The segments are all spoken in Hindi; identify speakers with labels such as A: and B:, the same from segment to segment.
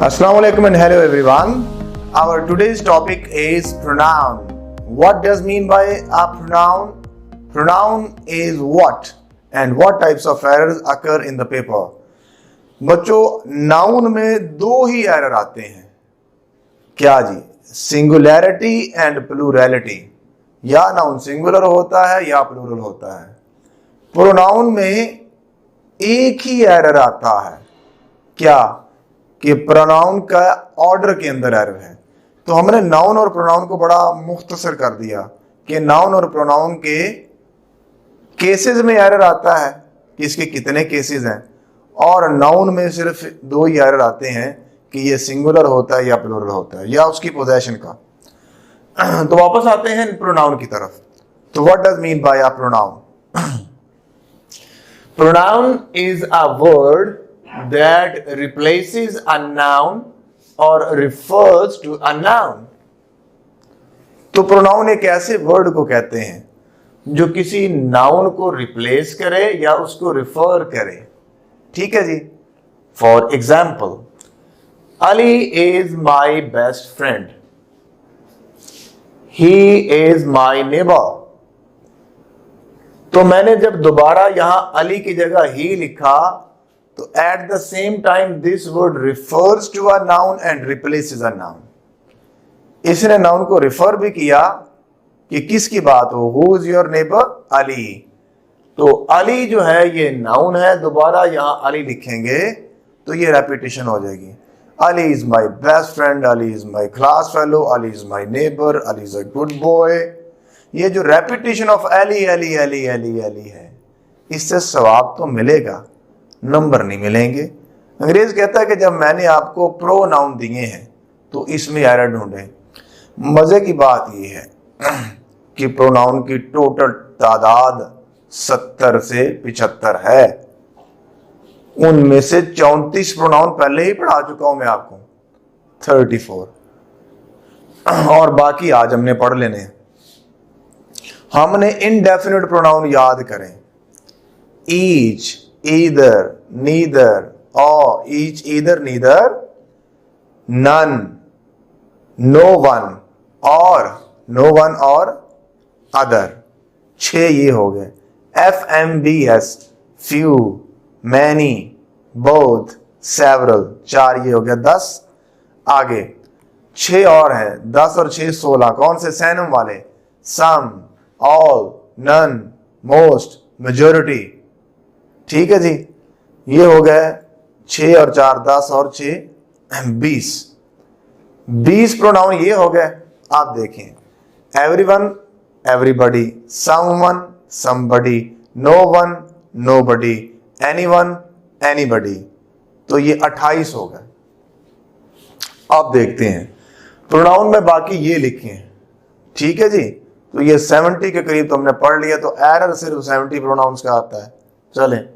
A: Assalamu alaikum and hello everyone. Our today's topic is pronoun. What does mean by a pronoun? Pronoun is what and what types of errors occur in the paper. बच्चों नाउन में दो ही एरर आते हैं, क्या जी? Singularity and plurality. या नाउन सिंगुलर होता है या प्लूरल होता है। प्रोनाउन में एक ही एरर आता है, क्या? कि प्रोनाउन का ऑर्डर के अंदर एरर है। तो हमने नाउन और प्रोनाउन को बड़ा मुख्तसर कर दिया कि नाउन और प्रोनाउन के केसेस में एरर आता है कि इसके कितने केसेस हैं, और नाउन में सिर्फ दो ही एरर आते हैं कि ये सिंगुलर होता है या प्लूरल होता है या उसकी पोजेशन का। तो वापस आते हैं प्रोनाउन की तरफ। तो what does mean by a pronoun? Pronoun is a word that replaces a noun or refers to a noun। तो प्रोनाउन एक ऐसे वर्ड को कहते हैं जो किसी नाउन को रिप्लेस करे या उसको रिफर करे। ठीक है जी। For example, Ali is my best friend, he is my neighbour. तो मैंने जब दोबारा यहां अली की जगह ही लिखा तो at the same time this word refers to a noun and replaces a noun। इसने नाउन को रिफर भी किया कि किसकी बात हो, who is your neighbor? Ali. तो अली जो है ये नाउन है, दोबारा यहां अली लिखेंगे तो ये रेपिटेशन हो जाएगी। Ali is my best friend, Ali is my class fellow, Ali is my neighbour, Ali is a good boy. ये जो रेपिटेशन ऑफ अली अली अली अली अली है, इससे सवाब तो मिलेगा, नंबर नहीं मिलेंगे। अंग्रेज कहता है कि जब मैंने आपको प्रोनाउन दिए हैं तो इसमें एरर ढूंढे। मजे की बात यह है कि प्रोनाउन की टोटल तादाद 70 से 75 है। उनमें से 34 प्रोनाउन पहले ही पढ़ा चुका हूं मैं आपको, 34, और बाकी आज हमने पढ़ लेने हैं। हमने इनडेफिनिट प्रोनाउन याद करें। Each, either, neither, or, each, either, neither, none, no one, or other। 6 ये हो गए। FMBS, few, many, both, several, 4 ये हो गया। 10 आगे 6 और हैं, 10 और 6 16। कौन से? सैनम वाले। some, all, none, most, majority। ठीक है जी। ये हो गए 6 और 4 10 और 6 20 प्रोनाउन ये हो गए। आप देखें, everyone, everybody, someone, somebody, no one, nobody, anyone, anybody. तो ये 28 हो गए। आप देखते हैं प्रोनाउन में बाकी ये लिखे हैं। ठीक है जी। तो ये 70 के करीब तो हमने पढ़ लिया। तो एरर सिर्फ 70 प्रोनाउंस का आता है। चलें,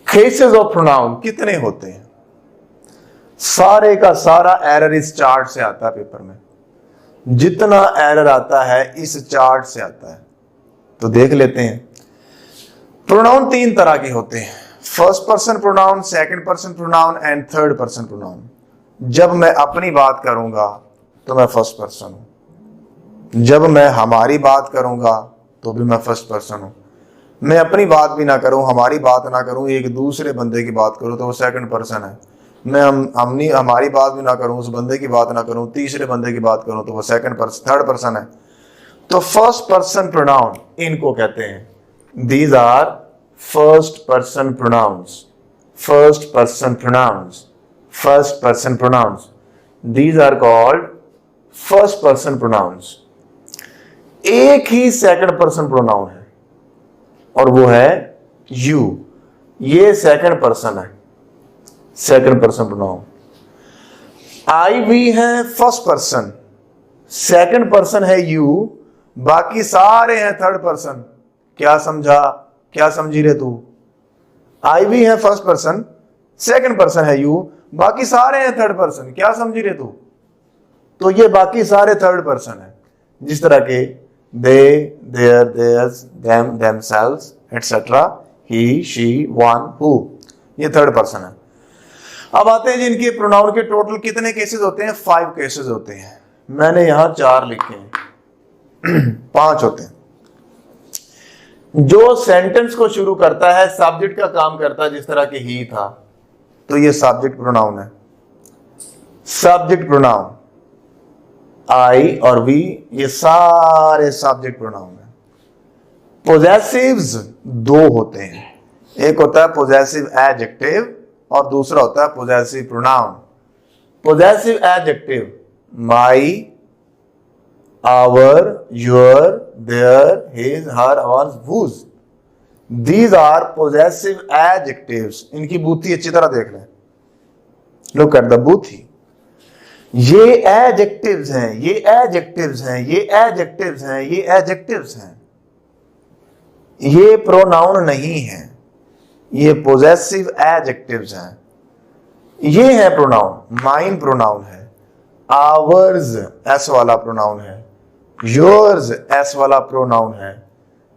A: केसेस ऑफ प्रोनाउन कितने होते हैं? सारे का सारा एरर इस चार्ट से आता है पेपर में। जितना एरर आता है इस चार्ट से आता है। तो देख लेते हैं। प्रोनाउन 3 तरह के होते हैं, first person pronoun, second person pronoun and third person pronoun. जब मैं अपनी बात करूंगा तो मैं फर्स्ट पर्सन हूं, जब मैं हमारी बात करूंगा तो भी मैं फर्स्ट पर्सन हूं। मैं अपनी बात भी ना करूं, हमारी बात ना करूं, एक दूसरे बंदे की बात करूं तो वो सेकंड पर्सन है। मैं हमारी बात भी ना करूं, उस बंदे की बात ना करूं, तीसरे बंदे की बात करूं तो वो थर्ड पर्सन है। तो फर्स्ट पर्सन प्रोनाउन इनको कहते हैं। These are first person pronouns, first person pronouns, first person pronouns. These are called first person pronouns. एक ही सेकंड पर्सन प्रोनाउन है और वो है यू। ये सेकंड पर्सन है, सेकंड पर्सन प्रोनाउन। आई भी है फर्स्ट पर्सन, सेकंड पर्सन है यू, बाकी सारे हैं थर्ड पर्सन। क्या समझा? क्या समझी रे तू? आई भी है फर्स्ट पर्सन, सेकंड पर्सन है यू, बाकी सारे हैं थर्ड पर्सन। क्या समझी रे तू? तो ये बाकी सारे थर्ड पर्सन है। जिस तरह के they, their, theirs, them, themselves, etc. he, she, one, who, ये थर्ड पर्सन है। अब आते हैं जी इनके प्रोनाउन के टोटल कितने केसेस होते हैं? 5 केसेस होते हैं। मैंने यहां 4 लिखे हैं 5 होते हैं। जो सेंटेंस को शुरू करता है सब्जेक्ट का काम करता है, जिस तरह के ही था, तो ये सब्जेक्ट प्रोनाउन है। सब्जेक्ट प्रोनाउन आई और वी, ये सारे सब्जेक्ट प्रोनाउन है। पोजेसिव्स 2 होते हैं, एक होता है पोजेसिव एडजेक्टिव और दूसरा होता है possessive pronoun. Possessive adjective my, our, your, their, his, her, ours, whose। These are possessive adjectives। इनकी बूथी अच्छी तरह देख लें। Look at the बूथी। ये एडजेक्टिव्स हैं, ये एडजेक्टिव्स हैं, ये एडजेक्टिव्स हैं, ये एडजेक्टिव्स हैं। ये प्रोनाउन नहीं है, ये पोजेसिव एडजेक्टिव्स हैं। ये है प्रोनाउन, माइन प्रोनाउन है, आवर्स एस वाला प्रोनाउन है, योर्स एस वाला प्रोनाउन है,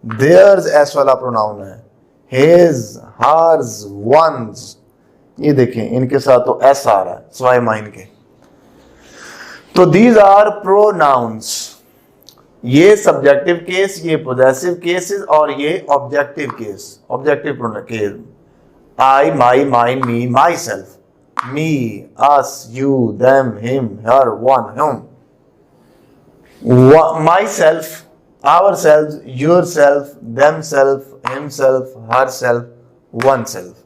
A: देयर्स एस वाला प्रोनाउन है, हिज, हर्स, वंस। ये देखें इनके साथ तो एस आ रहा है स्वाय माइन के। तो दीज आर प्रोनाउंस। ये सब्जेक्टिव केस, ये पोजेसिव केसेस और ये objective case. Objective case I, my, mine, me, my self, me, us, you, them, him, her, one, whom, myself, ourselves, yourself, themself, himself, herself, oneself।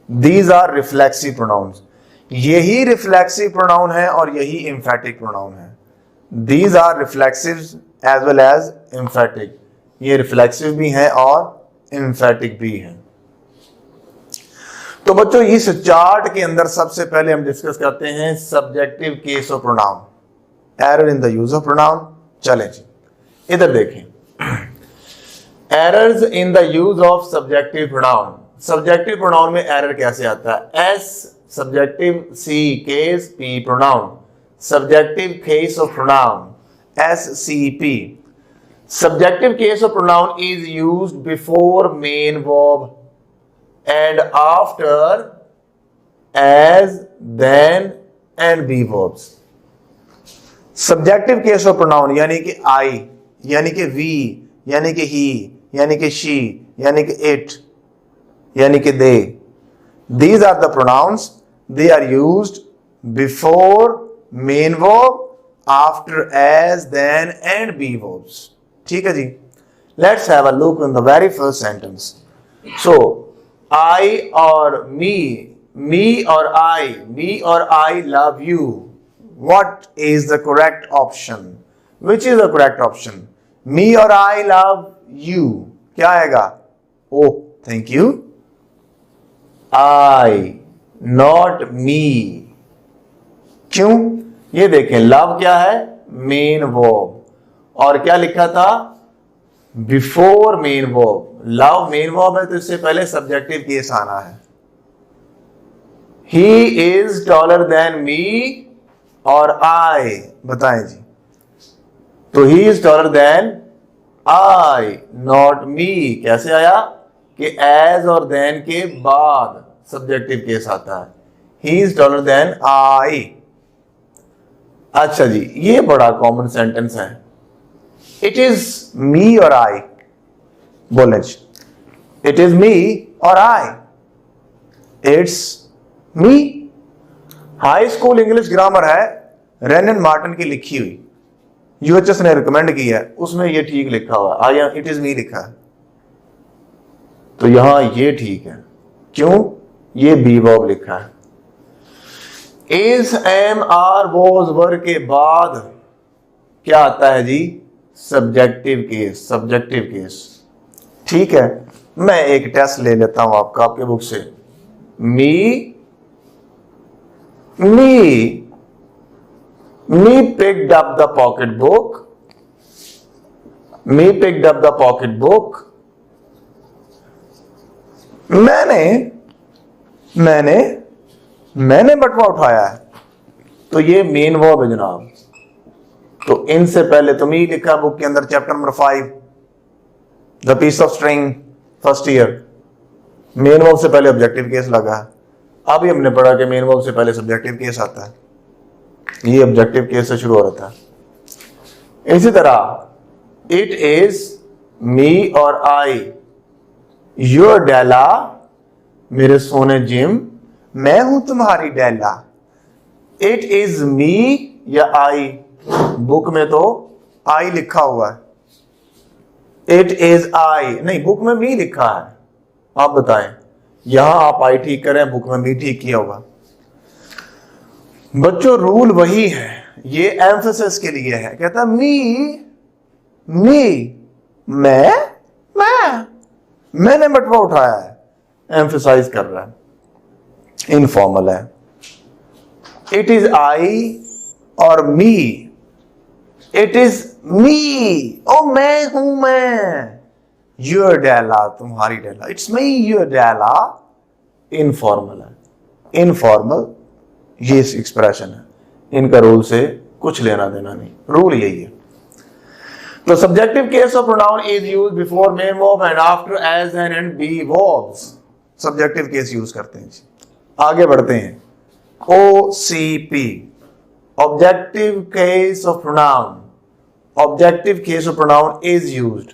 A: These are reflexive pronouns। यही रिफ्लेक्सिव प्रोनाउन है और यही एम्फेटिक प्रोनाउन है। These are reflexives as well as emphatic। ये रिफ्लेक्सिव भी हैं और एम्फेटिक भी हैं। तो बच्चों इस चार्ट के अंदर सबसे पहले हम डिस्कस करते हैं subjective case of pronoun, error in the use of pronoun. चलें जी, इधर देखें errors in the use of subjective pronoun. Subjective pronoun में एरर कैसे आता है? S subjective, C case, P pronoun. Subjective case of pronoun S C P. Subjective case of pronoun is used before main verb and after as, then and be verbs। Subjective case of pronoun यानी कि आई, यानी कि वी, यानी कि ही, यानी कि शी, यानी कि इट, यानी कि दे। These are the pronouns, they are used before main verb, after as, then and be verbs। ठीक है जी। Let's have a look in the very first sentence। So I or me or I love you। What is the correct option? Which is the correct option? Me or I love you। क्या आएगा? Oh, thank you। I, not me। क्यों? ये देखें love क्या है? Main verb. और क्या लिखा था? Before main verb. Love main verb है तो इससे पहले सब्जेक्टिव केस आना है। He is taller than me और आई, बताएं जी। तो he is taller than I, not me. कैसे आया कि एज और देन के बाद सब्जेक्टिव केस आता है। He is taller than I. अच्छा जी, ये बड़ा कॉमन सेंटेंस है। इट इज मी और आई, बोले जी। इट इज मी और I, it's me. High school English grammar है, रेनन मार्टिन की लिखी हुई, यूएचएस ने रिकमेंड की है, उसमें ये ठीक लिखा हुआ है। आई इट इज मी लिखा है, तो यहां ये ठीक है। क्यों? ये बी वर्ब लिखा है। Is, am, are, was, were के बाद क्या आता है जी? Subjective case. सब्जेक्टिव केस, ठीक है। मैं एक टेस्ट ले लेता हूं आपके बुक से। Me picked up the pocket book. Me picked up the pocket book. मैंने बटुआ उठाया है, तो ये मेन वर्ब है जनाब। तो इनसे पहले तो मी लिखा बुक के अंदर, chapter number 5 the piece of string, first year. Main verb से पहले ऑब्जेक्टिव केस लगा है। अभी हमने पढ़ा कि मेन वर्ब से पहले सब्जेक्टिव केस आता है, ये ऑब्जेक्टिव केस से शुरू हो रहा था। इसी तरह इट इज मी और आई, योर डैला, मेरे सोने जिम, मैं हूं तुम्हारी डैला। इट इज मी या आई, बुक में तो आई लिखा हुआ है, इट इज आई नहीं, बुक में मी लिखा है। आप बताएं, यहां आप आई ठीक करें, बुक में मी ठीक किया होगा। बच्चों रूल वही है, ये एम्फेसिस के लिए है। कहता मी, मैंने बटवा उठाया है, एम्फेसाइज कर रहा है, इनफॉर्मल है। इट इज आई और मी, इट इज मी, ओ मैं हूं मैं, योर डैला, तुम्हारी डैला, इट्स मी योर डैला, इनफॉर्मल है। इनफॉर्मल ये एक्सप्रेशन है, इनका रूल से कुछ लेना देना नहीं, रूल यही है। तो subjective case of pronoun is used before main verb and after as an and be verbs. Subjective case use करते हैं जी। आगे बढ़ते हैं। OCP, objective case of pronoun. Objective case of pronoun is used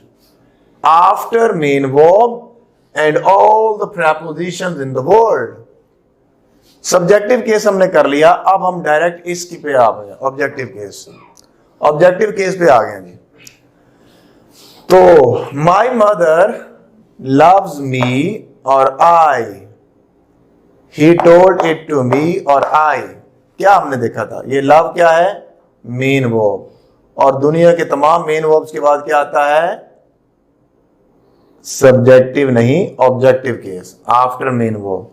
A: after main verb and all the prepositions in the word. Subjective case हमने कर लिया, अब हम डायरेक्ट इसकी पे आ गए, ऑब्जेक्टिव केस। ऑब्जेक्टिव केस पे आ गए जी। तो माई मदर लव्स मी और I, he told it to me और आई। क्या हमने देखा था, ये लव क्या है, मेन वर्ब, और दुनिया के तमाम मेन वर्ब्स के बाद क्या आता है, सब्जेक्टिव नहीं, objective case after main verb.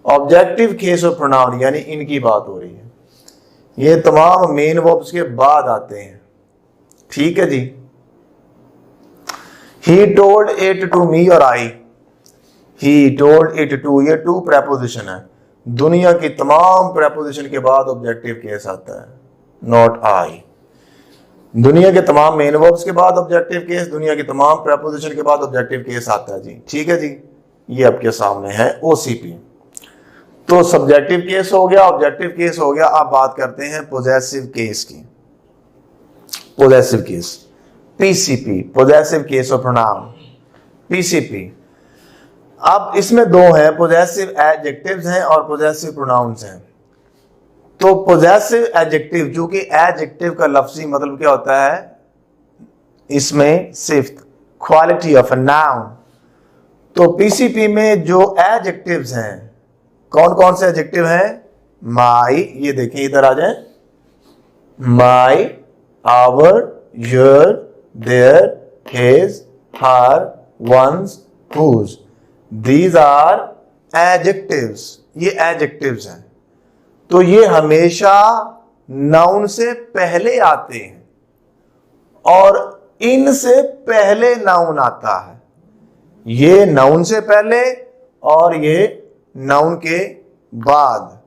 A: Objective case of pronoun यानी इनकी बात हो रही है, ये तमाम मेन वर्ब्स के बाद आते हैं। ठीक है जी। He told it to me और I, he told it to, ये टू प्रेपोजिशन है, दुनिया की तमाम प्रेपोजिशन के बाद ऑब्जेक्टिव केस आता है, नॉट आई। दुनिया के तमाम मेन वर्ब्स के बाद ऑब्जेक्टिव केस, दुनिया की तमाम प्रेपोजिशन के बाद ऑब्जेक्टिव केस आता है जी। ठीक है जी, ये आपके सामने है OCP। तो सब्जेक्टिव केस हो गया, ऑब्जेक्टिव केस हो गया। अब बात करते हैं पोजेसिव केस की। Possessive case, PCP, possessive case of pronoun, PCP। अब इसमें दो हैं, पोजेसिव एडजेक्टिव्स हैं और पोजेसिव प्रोनाउंस हैं। तो पोजेसिव एडजेक्टिव, जो कि एडजेक्टिव का लफ्जी मतलब क्या होता है, इसमें सिर्फ क्वालिटी ऑफ अ नाउन। तो PCP में जो एडजेक्टिव्स हैं, कौन कौन से एडजेक्टिव हैं, माई, ये देखें इधर आ जाए, my, our, your, their, his, her, one's, whose, these are adjectives. ये एडजेक्टिव्स हैं, तो ये हमेशा नाउन से पहले आते हैं और इनसे पहले नाउन आता है। ये नाउन से पहले और ये नाउन के बाद,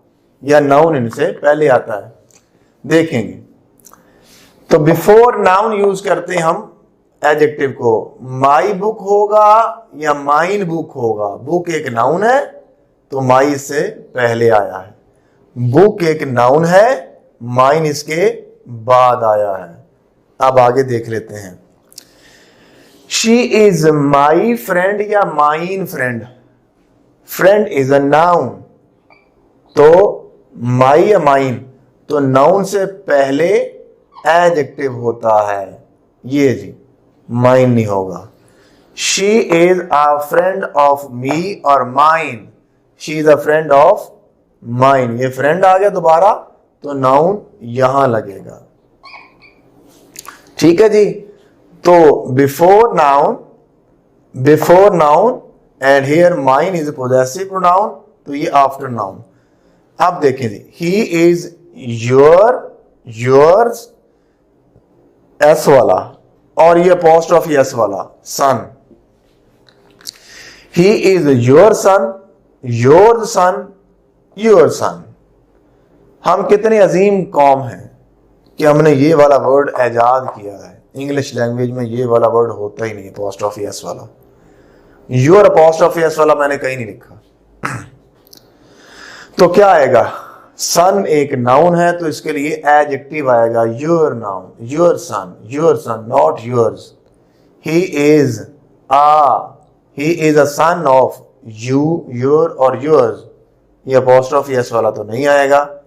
A: या नाउन इनसे पहले आता है। देखेंगे तो बिफोर नाउन यूज करते हैं हम एडजेक्टिव को। माई बुक होगा या माइन बुक होगा। बुक एक नाउन है तो माई इससे पहले आया है, बुक एक नाउन है, माइन इसके बाद आया है। अब आगे देख लेते हैं। शी इज माई फ्रेंड या mine friend. Friend is a noun, तो माई या माइन, तो नाउन से पहले एडजेक्टिव होता है, ये जी, माइन नहीं होगा। She is a friend of me और mine, she is a friend of mine, ये फ्रेंड आ गया दोबारा तो नाउन यहां लगेगा। ठीक है जी। तो before noun and here mine is possessive pronoun, तो ये आफ्टर नाउन। अब देखें जी, he is your, yours, S वाला, और ये अपोस्ट्रोफी एस वाला, son. He is your son, your son, your son. हम कितने अजीम कौम हैं कि हमने ये वाला वर्ड ऐजाद किया है। इंग्लिश लैंग्वेज में ये वाला वर्ड होता ही नहीं, अपोस्ट्रोफी एस वाला। योर अपोस्ट्रोफी एस वाला मैंने कहीं नहीं लिखा। तो क्या आएगा, सन एक नाउन है तो इसके लिए एडजेक्टिव आएगा your noun, your son not yours. He is a son of you, your और योर्स। ये अपोस्ट्रोफी एस वाला तो नहीं आएगा,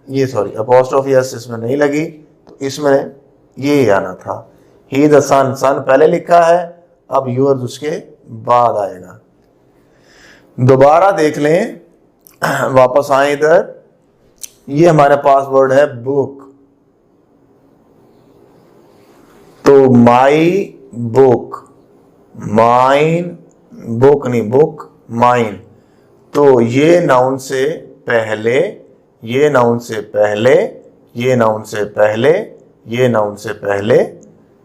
A: ये सॉरी अपोस्ट्रोफी एस इसमें नहीं लगी, तो इसमें ये आना था। ही इज अ सन, सन पहले लिखा है, अब योर्स उसके बाद आएगा। दोबारा देख लें, वापस आए इधर, ये हमारे पास वर्ड है बुक, तो माई बुक, माइन बुक नहीं बुक माइन, तो ये नाउन से पहले, ये नाउन से पहले, ये नाउन से पहले, ये नाउन से पहले,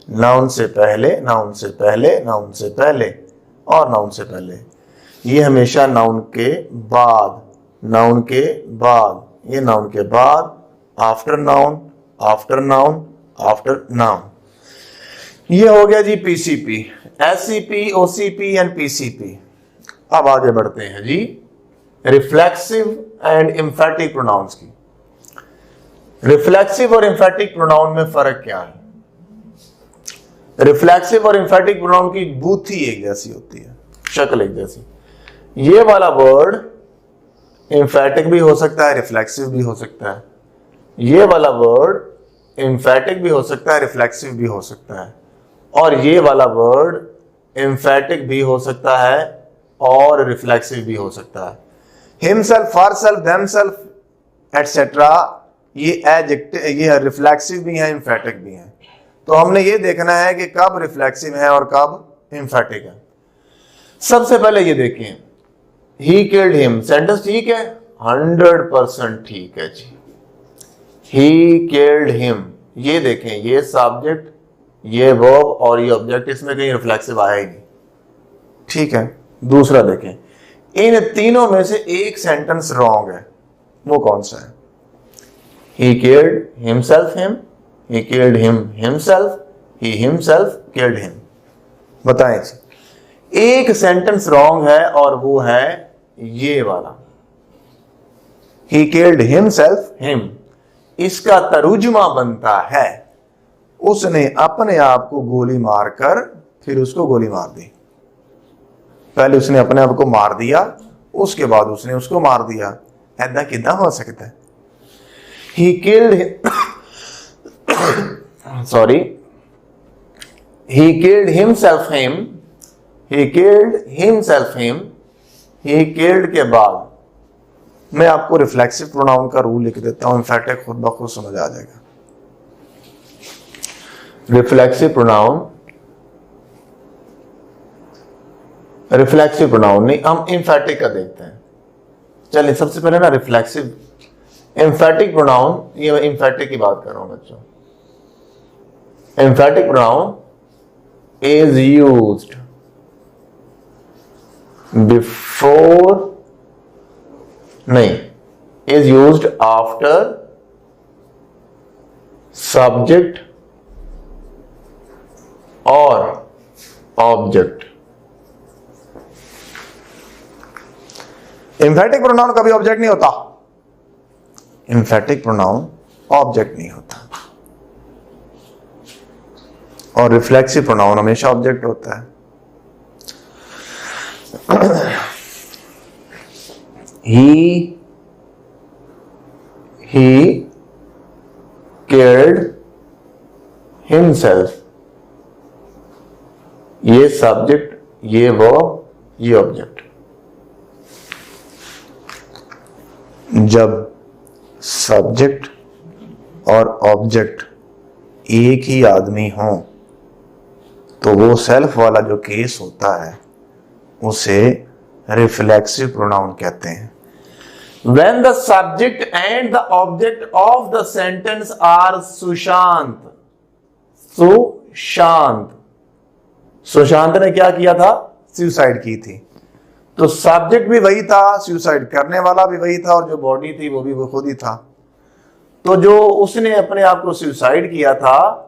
A: नाउन से पहले, नाउन से पहले, नाउन से पहले और नाउन से पहले, ये हमेशा नाउन के बाद, नाउन के बाद, ये नाउन के बाद, after noun, after noun, after noun. ये हो गया जी PCP, SCP, OCP and PCP. अब आगे बढ़ते हैं जी रिफ्लेक्सिव एंड एम्फेटिक प्रोनाउंस की। रिफ्लेक्सिव और एम्फेटिक प्रोनाउन में फर्क क्या है? रिफ्लेक्सिव और एम्फेटिक प्रोनाउन की बूथी एक जैसी होती है, शक्ल एक जैसी। ये वाला वर्ड एम्फेटिक भी हो सकता है, रिफ्लेक्सिव भी हो सकता है। ये वाला वर्ड एम्फेटिक भी हो सकता है, रिफ्लेक्सिव भी हो सकता है। और ये वाला वर्ड एम्फेटिक भी हो सकता है और रिफ्लेक्सिव भी हो सकता है। हिमसेल्फ, फॉरसेल्फ, देमसेल्फ एटसेट्रा, ये एडजेक्टिव, ये रिफ्लेक्सिव भी है, एम्फेटिक भी है। तो हमने ये देखना है कि कब रिफ्लेक्सिव है और कब एम्फेटिक है। सबसे पहले ये देखें, ही किल्ड हिम, सेंटेंस ठीक है, 100% ठीक है जी। ही किल्ड हिम, ये देखें, ये सब्जेक्ट, ये वर्ब और ये ऑब्जेक्ट, इसमें कहीं रिफ्लेक्सिव आया ही नहीं, ठीक है। दूसरा देखें, इन तीनों में से एक सेंटेंस रॉन्ग है, वो कौन सा है? He killed himself him, he killed him himself, he himself killed him। बताएं जी, एक सेंटेंस रॉन्ग है और वो है ये वाला, he killed himself him। इसका तर्जुमा बनता है उसने अपने आप को गोली मारकर फिर उसको गोली मार दी। पहले उसने अपने आप को मार दिया, उसके बाद उसने उसको मार दिया। ऐसा कितना हो सकता है? He killed sorry, he killed himself him, he killed himself him, he killed के बाद मैं आपको रिफ्लेक्सिव प्रोनाउन का रूल लिख देता हूं, एम्फेटिक खुद ब खुद समझ आ जाएगा। रिफ्लेक्सिव प्रोनाउन, रिफ्लेक्सिव प्रोनाउन नहीं, हम एम्फेटिक का देखते हैं। चलिए सबसे पहले ना रिफ्लेक्सिव, एम्फेटिक प्रोनाउन, ये एम्फेटिक की बात कर रहा हूं बच्चों। Emphatic pronoun is used before, नहीं, इज यूज्ड आफ्टर सब्जेक्ट और ऑब्जेक्ट। एम्फेटिक प्रोनाउन कभी ऑब्जेक्ट नहीं होता, एम्फेटिक प्रोनाउन ऑब्जेक्ट नहीं होता, और रिफ्लेक्सिव प्रोनाउन हमेशा ऑब्जेक्ट होता है। he killed himself, ये सब्जेक्ट, ये वर्ब, ये ऑब्जेक्ट। जब सब्जेक्ट और ऑब्जेक्ट एक ही आदमी हो तो वो सेल्फ वाला जो केस होता है उसे रिफ्लेक्सिव प्रोनाउन कहते हैं। When the subject and the object of the sentence are Sushant, Sushant, Sushant ने क्या किया था? सुसाइड की थी। तो सब्जेक्ट भी वही था, सुसाइड करने वाला भी वही था, और जो बॉडी थी वो भी वो खुद ही था। तो जो उसने अपने आप को सुसाइड किया था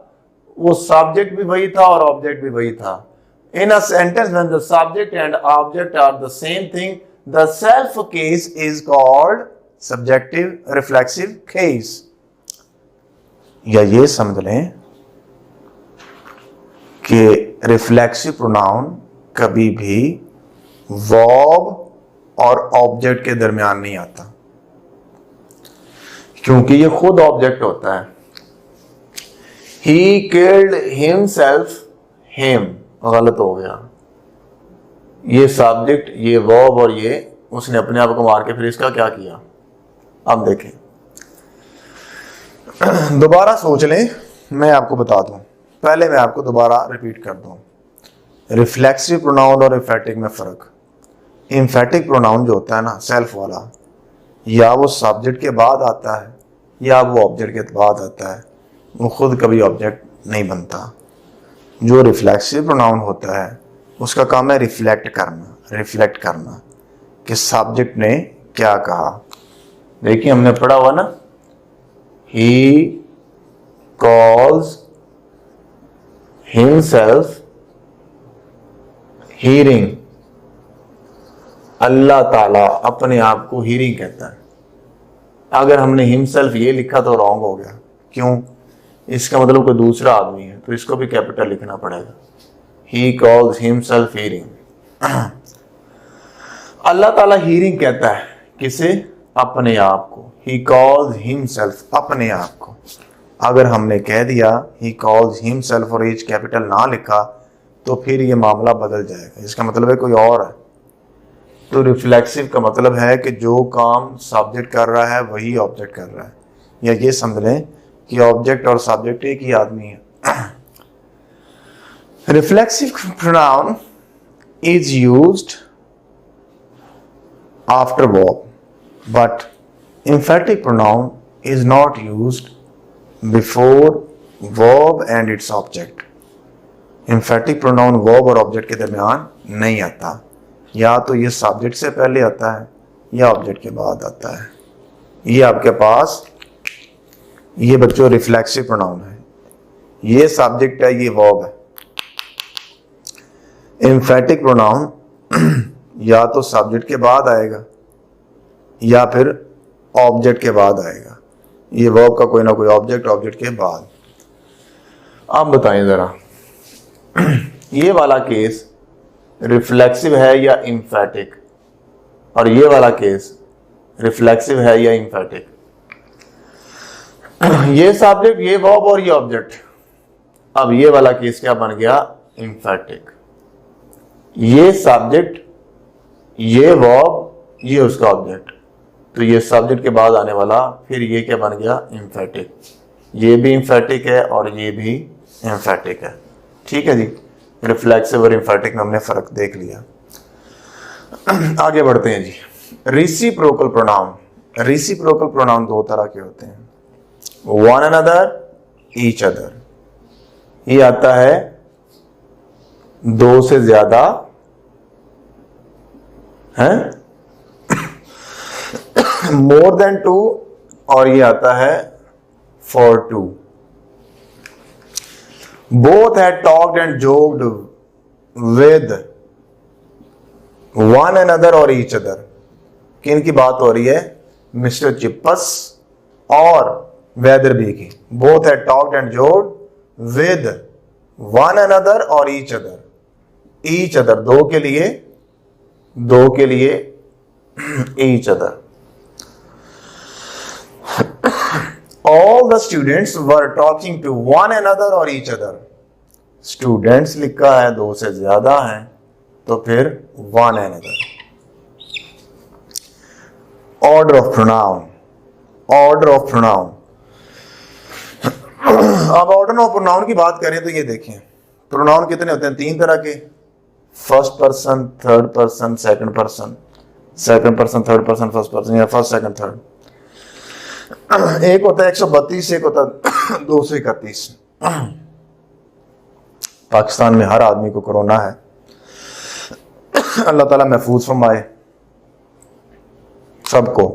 A: वो सब्जेक्ट भी वही था और ऑब्जेक्ट भी वही था। In a sentence when the subject and object are the same thing, the self case is called subjective reflexive case. या ये समझ लें कि रिफ्लेक्सिव प्रोनाउन कभी भी वर्ब और ऑब्जेक्ट के दरमियान नहीं आता, क्योंकि ये खुद ऑब्जेक्ट होता है। He killed himself, him गलत हो गया। ये सब्जेक्ट, ये वर्ब और ये उसने अपने आप को मार के फिर इसका क्या किया। अब देखें, दोबारा सोच लें, मैं आपको बता दूं, पहले मैं आपको दोबारा रिपीट कर दूं। रिफ्लेक्सिव प्रोनाउन और एम्फेटिक में फर्क। एम्फेटिक प्रोनाउन जो होता है ना, सेल्फ वाला, या वो सब्जेक्ट के बाद आता है या वो ऑब्जेक्ट के बाद आता है, वो खुद कभी ऑब्जेक्ट नहीं बनता। जो रिफ्लेक्सिव प्रोनाउन होता है उसका काम है रिफ्लेक्ट करना कि सब्जेक्ट ने क्या कहा। देखिए हमने पढ़ा हुआ ना, ही कॉल्स हिमसेल्फ हीरिंग। अल्लाह ताला अपने आप को हीरिंग कहता है। अगर हमने हिमसेल्फ ये लिखा तो रॉन्ग हो गया। क्यों? इसका मतलब कोई दूसरा आदमी है, तो इसको भी कैपिटल लिखना पड़ेगा। He calls himself hearing. Allah Taala hearing कहता है किसे? अपने आप को। ही कॉल्स हिमसेल्फ, अपने आप को। अगर हमने कह दिया ही कॉल्स हिमसेल्फ और एच कैपिटल ना लिखा तो फिर ये मामला बदल जाएगा। इसका मतलब है कोई और है। तो रिफ्लेक्सिव का मतलब है कि जो काम सब्जेक्ट कर रहा है वही ऑब्जेक्ट कर रहा है, या ये समझ लें कि ऑब्जेक्ट और सब्जेक्ट एक ही आदमी है। Reflexive pronoun is used after verb, but emphatic pronoun is not used before verb and its object. emphatic pronoun verb और object के दरमियान नहीं आता, या तो ये subject से पहले आता है या object के बाद आता है। ये आपके पास, ये बच्चों रिफ्लेक्सिव प्रोनाउन है, ये सब्जेक्ट है, ये वर्ब है। एम्फेटिक प्रोनाउन या तो सब्जेक्ट के बाद आएगा या फिर ऑब्जेक्ट के बाद आएगा। ये वर्ब का कोई ना कोई ऑब्जेक्ट, ऑब्जेक्ट के बाद। आप बताएं जरा, ये वाला केस रिफ्लेक्सिव है या एम्फेटिक, और ये वाला केस रिफ्लेक्सिव है या एम्फेटिक? ये सब्जेक्ट, ये वर्ब और ये ऑब्जेक्ट। अब ये वाला केस क्या बन गया? एम्फेटिक। ये सब्जेक्ट, ये वर्ब, ये उसका ऑब्जेक्ट, तो ये सब्जेक्ट के बाद आने वाला फिर ये क्या बन गया? एम्फेटिक। ये भी एम्फेटिक है और ये भी एम्फेटिक है। ठीक है जी, रिफ्लेक्सिव और एम्फेटिक में हमने फर्क देख लिया। आगे बढ़ते हैं जी। Reciprocal pronoun. रेसिप्रोकल प्रोनाउन दो तरह के होते हैं, वन अनदर, ईच अदर। ये आता है दो से ज्यादा है, मोर देन टू, और ये आता है for two. Both had talked and joked with one another और ईच अदर। किन की बात हो रही है? मिस्टर चिप्पस और वेदर बी की। Both had talked and joked with one another और ईच अदर। ईच अदर दो के लिए, दो के लिए each other. All the students were talking to one another or each other. Students लिखा है दो से ज्यादा है तो फिर one another. Order of pronoun. Order of pronoun. अब order of pronoun की बात करें तो ये देखें, प्रोनाउन कितने होते हैं? तीन तरह के, first person, third person, second person. Second person, third person, first person, या फर्स्ट, सेकंड, थर्ड। एक होता है 132, एक होता है 231। पाकिस्तान में हर आदमी को कोरोना है, अल्लाह ताला महफूज फरमाए सबको।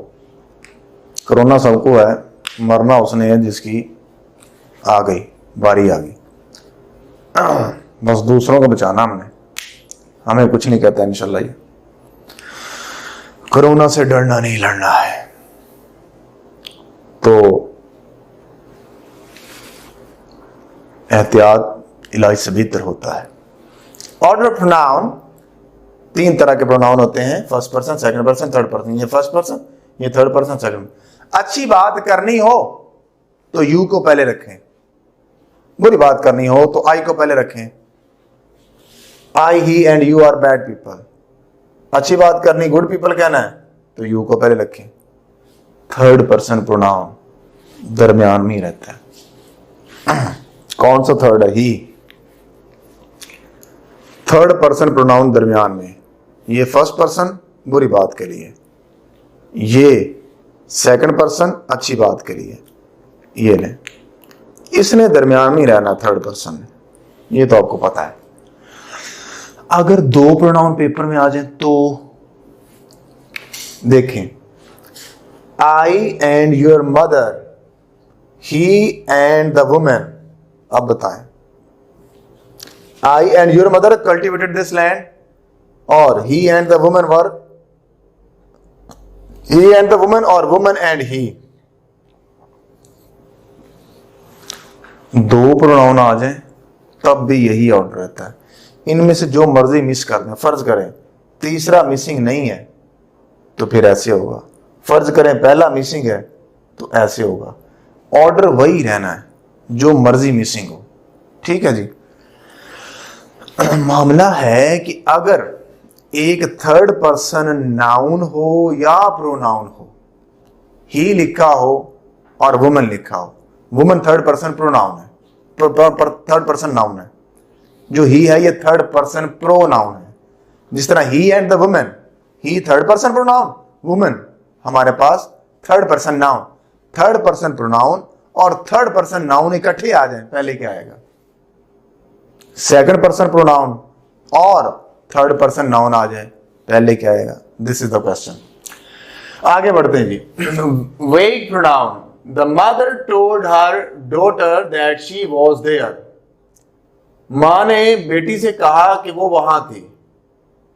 A: कोरोना सबको है, मरना उसने है जिसकी आ गई, बारी आ गई। बस दूसरों को बचाना हमने, हमें कुछ नहीं कहता इंशाल्लाह। ये कोरोना से डरना नहीं, लड़ना है। एहतियात इलाज से बेहतर होता है। ऑर्डर प्रोनाउन, 3 तरह के प्रोनाउन होते हैं, first person, second person, third person. ये फर्स्ट पर्सन, ये थर्ड पर्सन, सेकंड। अच्छी बात करनी हो तो यू को पहले रखें, बुरी बात करनी हो तो आई को पहले रखें। I, he and you are bad people. अच्छी बात करनी, गुड पीपल कहना है तो यू को पहले रखें। थर्ड पर्सन प्रोनाउन दरमियान में ही रहता है। कौन सा थर्ड है? ही। थर्ड पर्सन प्रोनाउन दरमियान में। ये फर्स्ट पर्सन बुरी बात के लिए, ये सेकंड पर्सन अच्छी बात के लिए। ये ले, इसने दरमियान में रहना थर्ड पर्सन, ये तो आपको पता है। अगर 2 प्रोनाउन पेपर में आ जाए तो देखें, I and your mother, he and the women. अब बताएं, I and your mother cultivated this land, और he and the women were, he and the women, और वुमेन एंड ही। 2 प्रोनाउन आ जाए तब भी यही ऑर्डर रहता है। इनमें से जो मर्जी मिस कर दें, फर्ज करें तीसरा मिसिंग नहीं है तो फिर ऐसे होगा, फर्ज करें पहला मिसिंग है तो ऐसे होगा। ऑर्डर वही रहना है, जो मर्जी मिसिंग हो। ठीक है जी। मामला है कि अगर एक थर्ड पर्सन नाउन हो या प्रोनाउन हो, ही लिखा हो और वुमन लिखा हो, वुमन थर्ड पर्सन प्रोनाउन है, थर्ड पर्सन नाउन है, जो ही है ये थर्ड पर्सन प्रोनाउन है। जिस तरह he and the women, he third person pronoun, women हमारे पास third person noun. Third person pronoun और थर्ड पर्सन नाउन इकट्ठे आ जाए, पहले क्या आएगा? सेकंड पर्सन प्रोनाउन और थर्ड पर्सन नाउन आ जाए, पहले क्या आएगा? This is the question. आगे बढ़ते हैं जी। Vague pronoun, the mother told her daughter that she was there. मां ने बेटी से कहा कि वो वहां थी,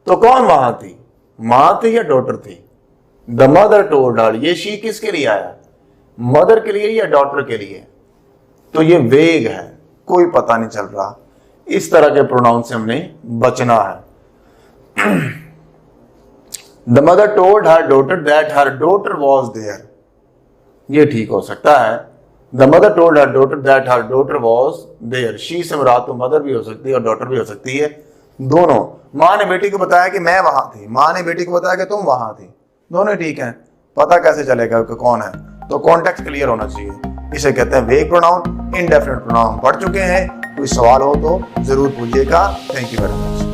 A: तो कौन वहां थी? मां थी या डॉटर थी? द मदर टोल्ड हर, ये शी किसके लिए आया? मदर के लिए या डॉटर के लिए? तो ये वेग है, कोई पता नहीं चल रहा। इस तरह के प्रोनाउन से हमने बचना है। The mother told her daughter that her daughter was there, ये ठीक हो सकता है। The mother told her daughter that her daughter was there, she से मुराद तो मदर भी हो सकती है और डॉटर भी हो सकती है, दोनों। माँ ने बेटी को बताया कि मैं वहां थी, माँ ने बेटी को बताया कि तुम वहां थी, दोनों ठीक है। पता कैसे चलेगा कि कौन है? तो कॉन्टेक्स्ट क्लियर होना चाहिए। इसे कहते हैं वेग प्रोनाउन, इनडेफिनिट प्रोनाउन। पढ़ चुके हैं, कोई सवाल हो तो जरूर पूछिएगा। Thank you very much.